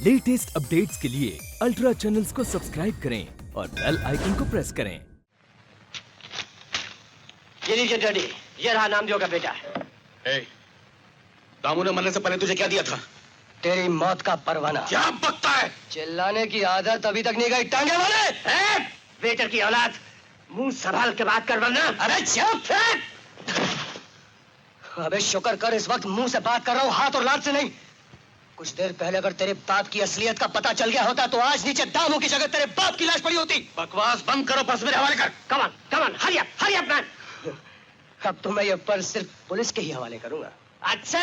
Latest updates के लिए ultra channels को सब्सक्राइब करें और बेल आइकन को प्रेस करें। ये लीजिए डैडी, ये रहा नामदेव का बेटा। दामू ने मरने से पहले तुझे क्या दिया था? तेरी मौत का परवाना। क्या बकता है? चिल्लाने की आदत अभी तक नहीं गई टांगे वाले। बेटर की औलाद, मुंह संभाल के बात कर वरना। अरे चुप! अबे शुक्र कर इस वक्त मुंह से बात कर रहा हूँ, हाथ और लात से नहीं। कुछ देर पहले अगर तेरे बाप की असलियत का पता चल गया होता तो आज नीचे दामू की जगह तेरे बाप की लाश पड़ी होती। बकवास बंद करो, बस मेरे हवाले कर। कमान, हरी अप मैन। अब तो मैं ये पर्स सिर्फ पुलिस के ही हवाले करूंगा। अच्छा।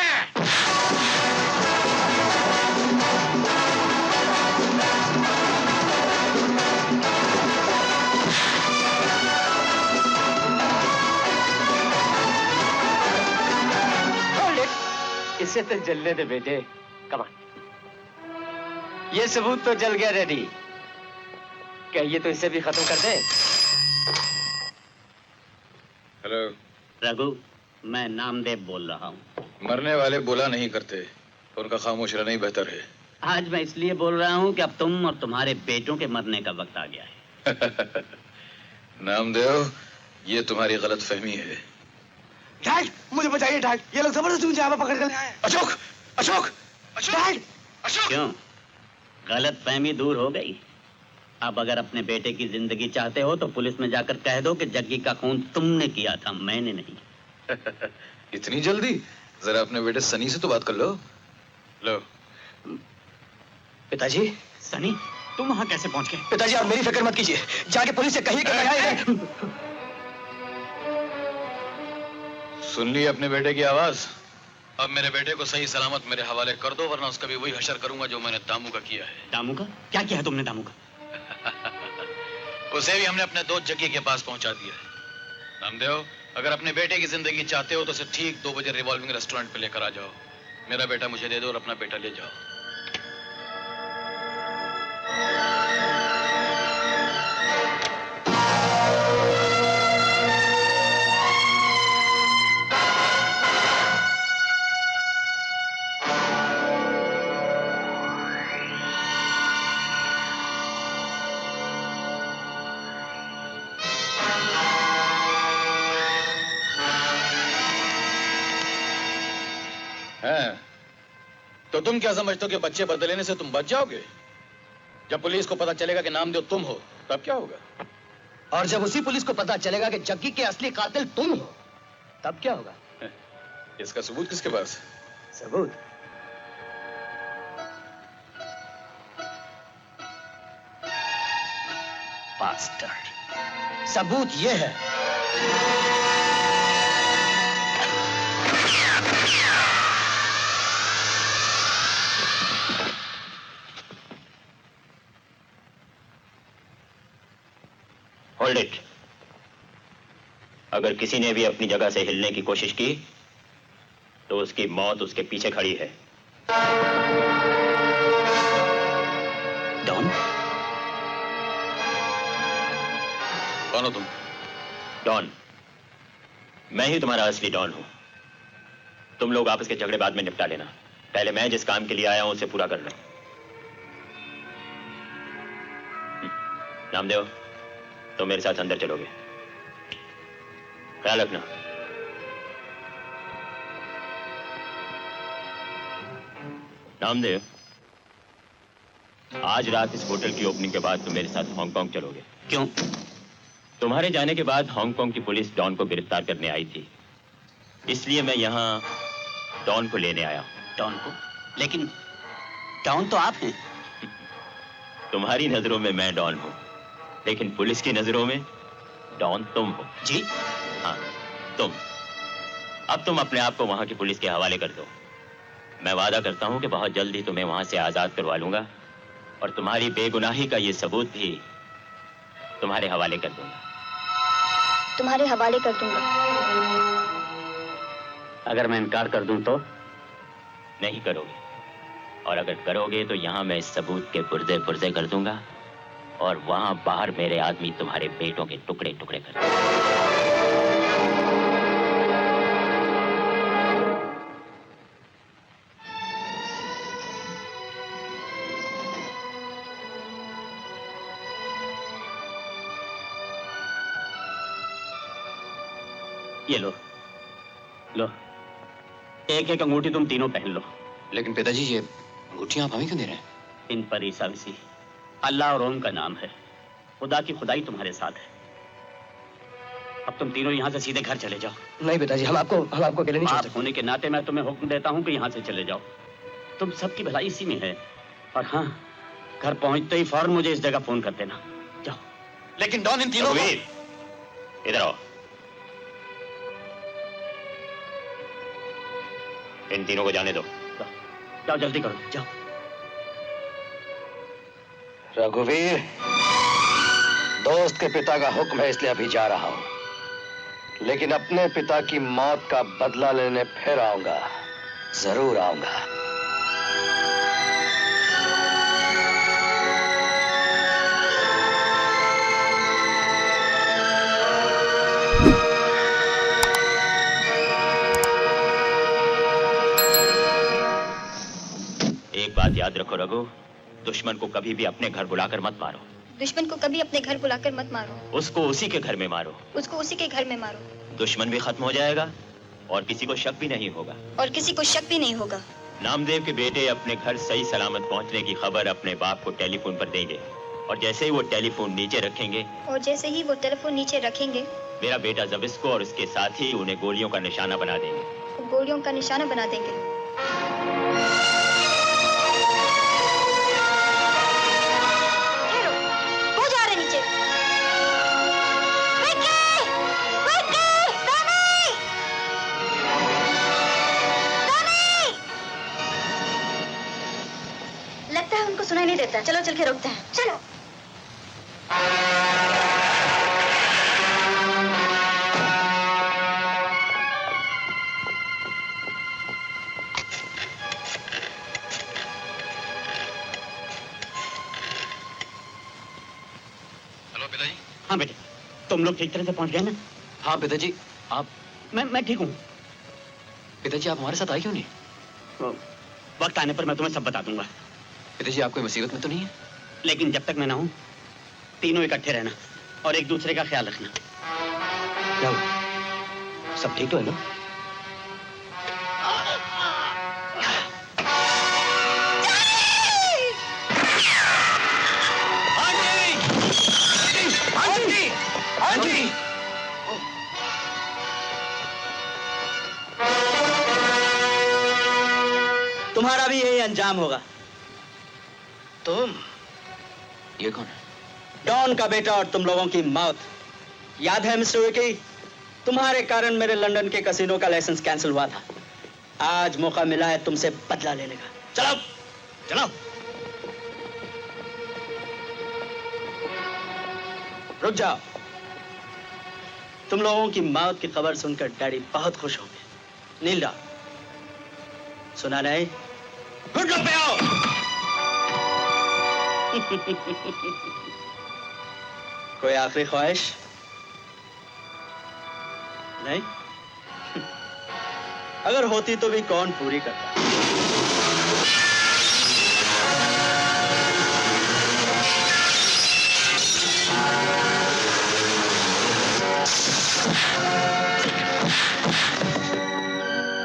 इसे तो जलने दे बेटे, कमान। ये सबूत तो जल गया रेडी, क्या ये तो इसे भी खत्म कर दे? हेलो रघु, मैं नामदेव बोल रहा हूँ। मरने वाले बोला नहीं करते, उनका खामोश रहना ही बेहतर है। आज मैं इसलिए बोल रहा हूँ कि अब तुम और तुम्हारे बेटों के मरने का वक्त आ गया है। नामदेव, ये तुम्हारी गलत फहमी है। डैड, मुझे बचाइए डैड, ये लोग जबरदस्ती मुझे यहाँ पर पकड़ कर ले आए। अशोक, अशोक, अशोक, डैड, अशोक। क्यों? गलत फहमी दूर हो गई? अब अगर अपने बेटे की जिंदगी चाहते हो तो पुलिस में जाकर कह दो कि जग्गी का खून तुमने किया था, मैंने नहीं। इतनी जल्दी? जरा अपने बेटे सनी से तो बात कर लो। लो। पिताजी। सनी, तुम वहां कैसे पहुंच गए? पिताजी आप मेरी फिक्र मत कीजिए, जाके पुलिस से कहिए कि मैं आया। सुन ली अपने बेटे की आवाज? अब मेरे बेटे को सही सलामत मेरे हवाले कर दो, वरना उसका भी वही हशर करूंगा जो मैंने दामू का किया है। दामू का? क्या किया है तुमने दामू का? उसे भी हमने अपने दोस्त जग्गी के पास पहुंचा दिया है। नामदेव, अगर अपने बेटे की जिंदगी चाहते हो तो उसे ठीक 2 बजे रिवॉल्विंग रेस्टोरेंट पे लेकर आ जाओ। मेरा बेटा मुझे दे दो और अपना बेटा ले जाओ। तो तुम क्या समझते हो कि बच्चे बदले लेने से तुम बच जाओगे? जब पुलिस को पता चलेगा कि नामदेव तुम हो, तब क्या होगा? और जब उसी पुलिस को पता चलेगा कि जग्गी के असली कातिल तुम हो, तब क्या होगा? इसका सबूत किसके पास? सबूत? बास्टर्ड। सबूत ये है। Hold it. अगर किसी ने भी अपनी जगह से हिलने की कोशिश की तो उसकी मौत उसके पीछे खड़ी है। डॉन? कौन हो तुम? डॉन, मैं ही तुम्हारा असली डॉन हूं। तुम लोग आपस के झगड़े बाद में निपटा लेना, पहले मैं जिस काम के लिए आया हूं उसे पूरा कर लो। नामदेव, तो मेरे साथ अंदर चलोगे? ख्याल रखना। नामदेव, आज रात इस होटल की ओपनिंग के बाद तुम मेरे साथ हांगकांग चलोगे। क्यों? तुम्हारे जाने के बाद हांगकांग की पुलिस डॉन को गिरफ्तार करने आई थी, इसलिए मैं यहाँ डॉन को लेने आया हूं। डॉन को? लेकिन डॉन तो आप हैं। तुम्हारी नजरों में मैं डॉन हूं, लेकिन पुलिस की नजरों में डॉन तुम हो। जी हाँ, तुम। अब तुम अपने आप को वहां की पुलिस के हवाले कर दो। मैं वादा करता हूं कि बहुत जल्द ही तुम्हें वहां से आजाद करवा लूंगा और तुम्हारी बेगुनाही का ये सबूत भी तुम्हारे हवाले कर दूंगा। तुम्हारे हवाले कर दूंगा। अगर मैं इनकार कर दूं तो? नहीं करोगे, और अगर करोगे तो यहां मैं इस सबूत के पुर्जे पुर्जे कर दूंगा और वहां बाहर मेरे आदमी तुम्हारे बेटों के टुकड़े टुकड़े कर देंगे। ये लो, लो, एक एक अंगूठी तुम तीनों पहन लो। लेकिन पिताजी ये अंगूठियां आप हमें क्यों दे रहे हैं? इन पर ईसा मसीह, अल्लाह और ओम का नाम है। खुदा की खुदाई तुम्हारे साथ है। अब तुम तीनों यहाँ से सीधे घर चले जाओ। नहीं पिताजी, हम आपको अकेले नहीं छोड़ बाप सकते। होने के नाते मैं तुम्हें हुक्म देता हूँ कि यहाँ से चले जाओ। तुम सबकी भलाई इसी में है। और हाँ, घर पहुंचते ही फौरन मुझे इस जगह फोन कर देना। जाओ। लेकिन डॉन इन तीनों रघुवीर, इधर आओ। इन तीनों को जाने दो। जाओ जल्दी करो, जाओ। रघुवीर, दोस्त के पिता का हुक्म है इसलिए अभी जा रहा हूं, लेकिन अपने पिता की मौत का बदला लेने फिर आऊंगा, जरूर आऊंगा। एक बात याद रखो रघु, दुश्मन को कभी भी अपने घर बुलाकर मत मारो। दुश्मन को कभी अपने घर बुलाकर मत मारो। उसको उसी के घर में मारो। उसको उसी के घर में मारो। दुश्मन भी खत्म हो जाएगा और किसी को शक भी नहीं होगा। और किसी को शक भी नहीं होगा। नामदेव के बेटे अपने घर सही सलामत पहुंचने की खबर अपने बाप को टेलीफोन पर देंगे और जैसे ही वो टेलीफोन नीचे रखेंगे मेरा बेटा जबिस्को और उसके साथी उन्हें गोलियों का निशाना बना देंगे। वो गोलियों का निशाना बना देंगे। वो जा रहे नीचे। लगता है उनको सुनाई नहीं देता। चलो चल के रोकते हैं। चलो। हेलो पिताजी। हाँ बेटे, तुम लोग ठीक तरह से पहुंच गए ना? हाँ पिताजी, आप मैं ठीक हूँ। पिताजी आप हमारे साथ आए क्यों नहीं? वक्त आने पर मैं तुम्हें सब बता दूंगा। पिताजी आप कोई मुसीबत में तो नहीं है? लेकिन जब तक मैं ना हूं, तीनों इकट्ठे रहना और एक दूसरे का ख्याल रखना। क्या हुआ? सब ठीक तो है ना? तुम्हारा भी यही अंजाम होगा। तुम? ये कौन है? डॉन का बेटा और तुम लोगों की मौत। याद है मिस्टर विकी, तुम्हारे कारण मेरे लंदन के कैसीनो का लाइसेंस कैंसिल हुआ था। आज मौका मिला है तुमसे बदला लेने का। चलो चलो। रुक जाओ। तुम लोगों की मौत की खबर सुनकर डैडी बहुत खुश होंगे। नील डाउन। सुना नहीं? घुटनों पे आओ। कोई आखिरी ख्वाहिश? नहीं? अगर होती तो भी कौन पूरी करता?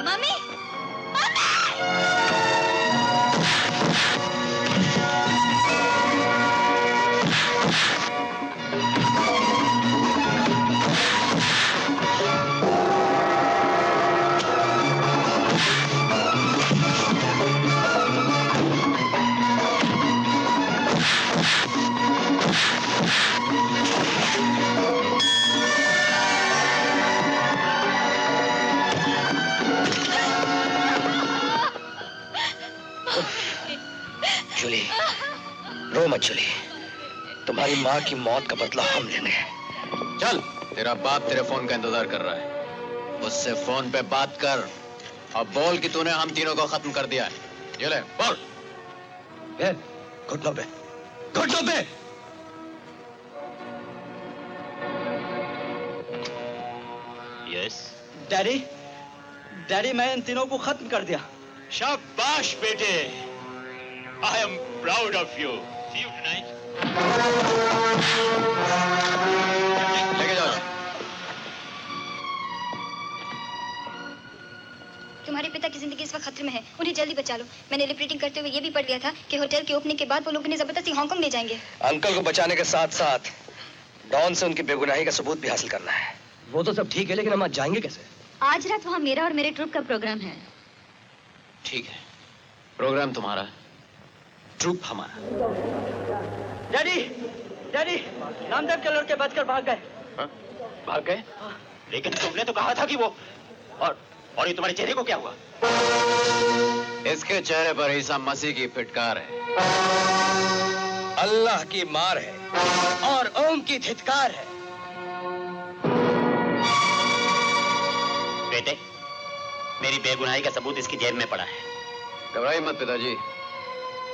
मम्मी! जूली, रो मत जूली। तुम्हारी माँ की मौत का बदला हम लेंगे। चल, तेरा बाप तेरे फोन का इंतजार कर रहा है। उससे फोन पे बात कर और बोल कि तूने हम तीनों को खत्म कर दिया है। ये ले, बोल। घुटनों पे, घुटनों पे। यस डैडी, डैडी मैं इन तीनों को खत्म कर दिया। शाबाश बेटे, I am proud of you. See you tonight. लेके जाओ। की जिंदगी इस वक्त खतरे में है, उन्हें जल्दी बचा लो। मैंने लिप रीडिंग करते हुए ये भी पढ़ लिया था कि होटल के ओपनिंग के बाद वो लोग उन्हें जबरदस्ती हांगकांग ले जाएंगे। अंकल को बचाने के साथ साथ डॉन से उनकी बेगुनाही का सबूत भी हासिल करना है। वो तो सब ठीक है, लेकिन हम आज जाएंगे कैसे? आज रात वहाँ मेरा और मेरे ट्रुप का प्रोग्राम है। ठीक है, प्रोग्राम तुम्हारा, ट्रूप हमारा। डैडी, डैडी, नामदेव के लड़के बचकर भाग गए। हाँ? भाग गए? लेकिन तुमने तो कहा था कि वो और ये तुम्हारे चेहरे को क्या हुआ? इसके चेहरे पर ईसा मसीह की फिटकार है। अल्लाह की मार है और ओम की धिक्कार है। बेटे, मेरी बेगुनाही का सबूत इसकी जेब में पड़ा है। घबराइए मत पिताजी,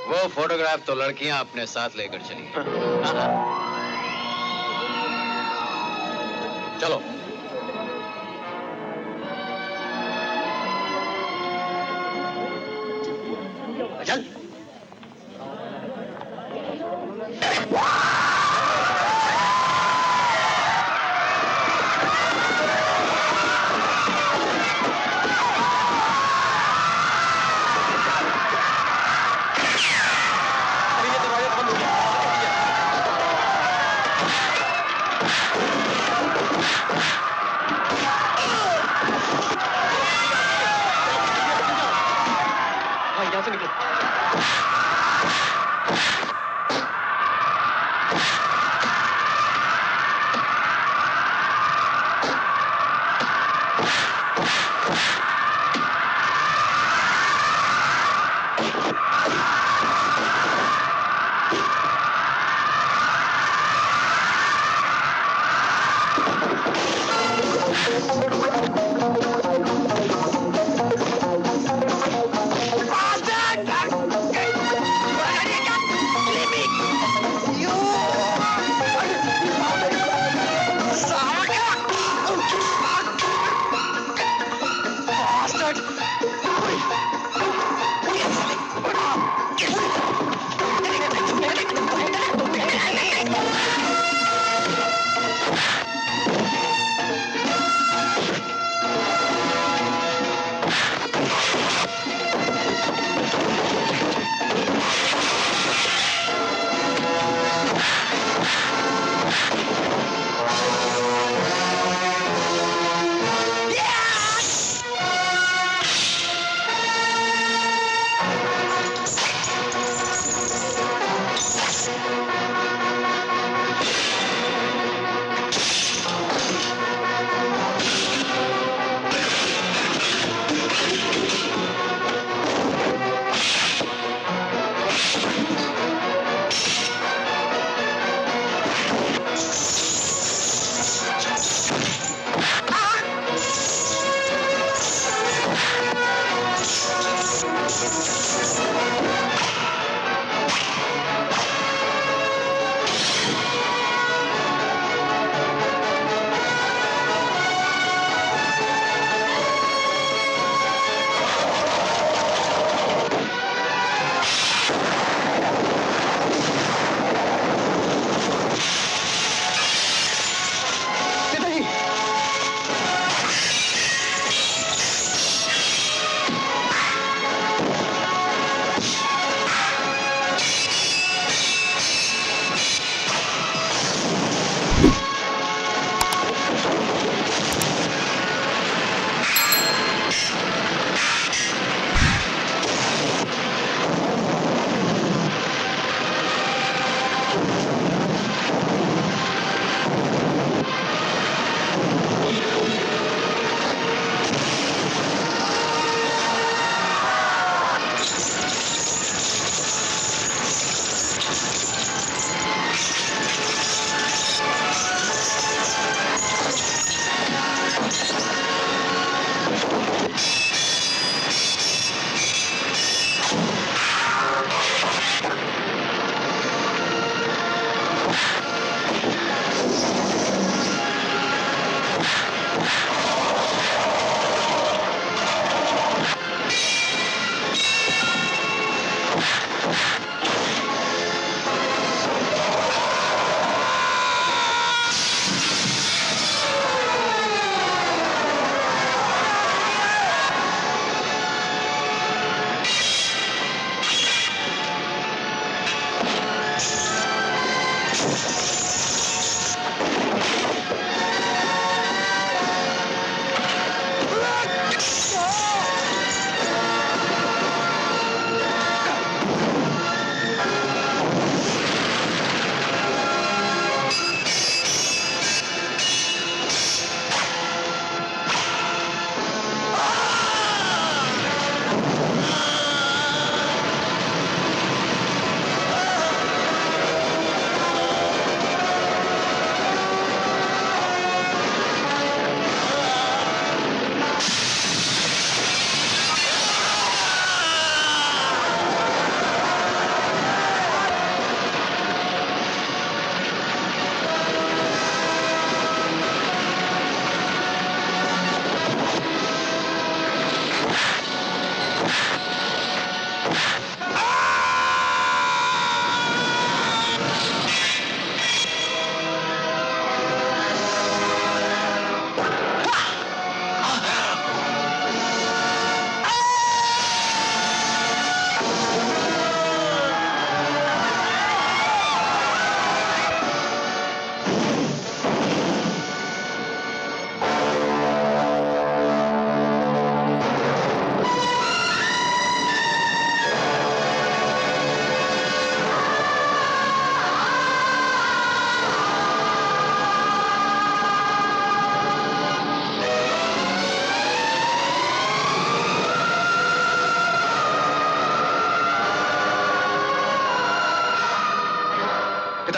वो फोटोग्राफ तो लड़कियां अपने साथ लेकर चली हैं। चलो। चल। हाँ, यहाँ से निकलो।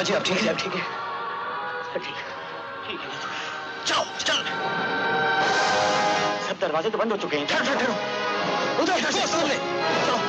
पिताजी आप ठीक है? ठीक है, ठीक है, ठीक है। चलो चल। सब दरवाजे तो बंद हो चुके हैं। ठहरो उधर से सामने चलो।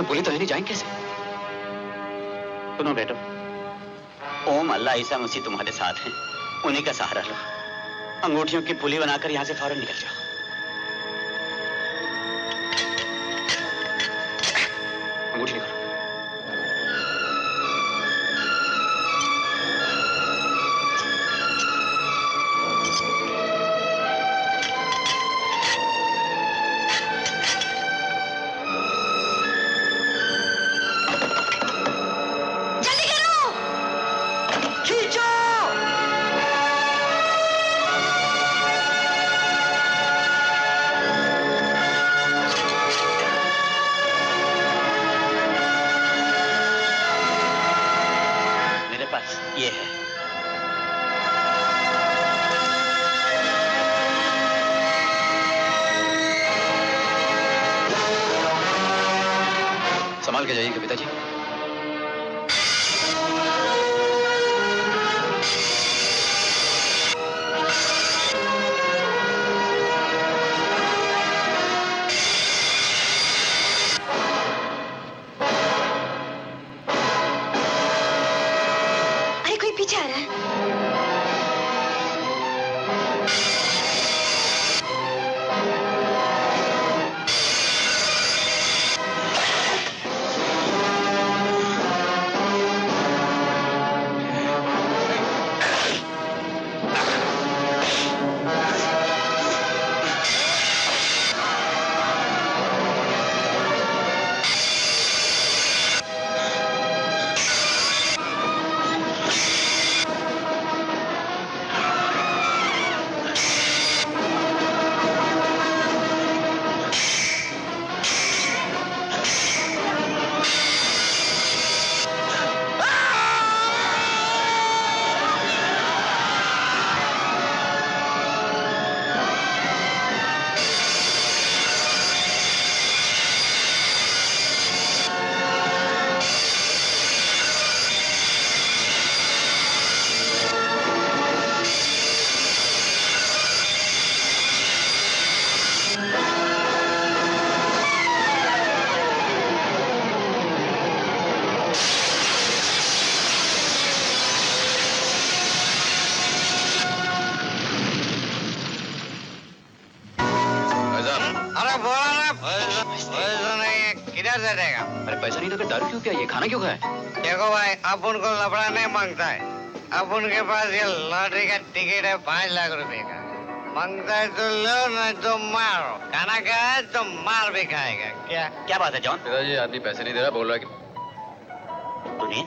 गोली तो है नहीं, जाएंगे कैसे? सुनो बेटो, ओम अल्लाह ईसा मसीह तुम्हारे साथ हैं, उन्हीं का सहारा लो। अंगूठियों की पुली बनाकर यहां से फौरन निकल जाओ। अंगूठी निकालो। ये है। संभाल के जाइएगा पिताजी। पीछे आ रहा है। किधर से देगा? अरे पैसा नहीं था तो दारू क्यों किया? ये खाना क्यों खाया? देखो भाई, अब उनको लफड़ा नहीं मांगता है। अब उनके पास ये लॉटरी का टिकट है 5 लाख रुपए का। मांगता है तो लो, नहीं तो मारो। खाना खाए तो मार भी खाएगा। क्या क्या बात है जॉन? पिताजी आदमी पैसे नहीं दे रहा, बोल रहा है कि सुनिए,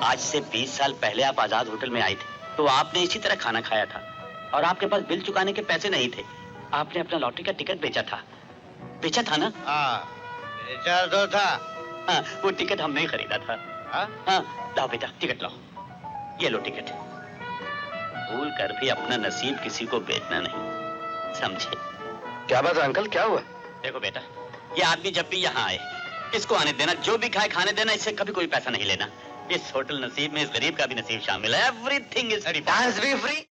आज से 20 साल पहले आप आजाद होटल में आए थे तो आपने इसी तरह खाना खाया था और आपके पास बिल चुकाने के पैसे नहीं थे। आपने अपना लॉटरी का टिकट बेचा था ना? हाँ, बेचा तो था। हाँ, वो टिकट हमने ही खरीदा था। हाँ? लाओ बेटा, टिकट लाओ। ये लो टिकट। भूल कर भी अपना नसीब किसी को बेचना नहीं, समझे? क्या बात है अंकल, क्या हुआ? देखो बेटा, ये आदमी जब भी यहाँ आए इसको आने देना, जो भी खाए खाने देना, इससे कभी कोई पैसा नहीं लेना। इस होटल नसीब में इस गरीब का भी नसीब शामिल है। Everything is free. डांस भी फ्री।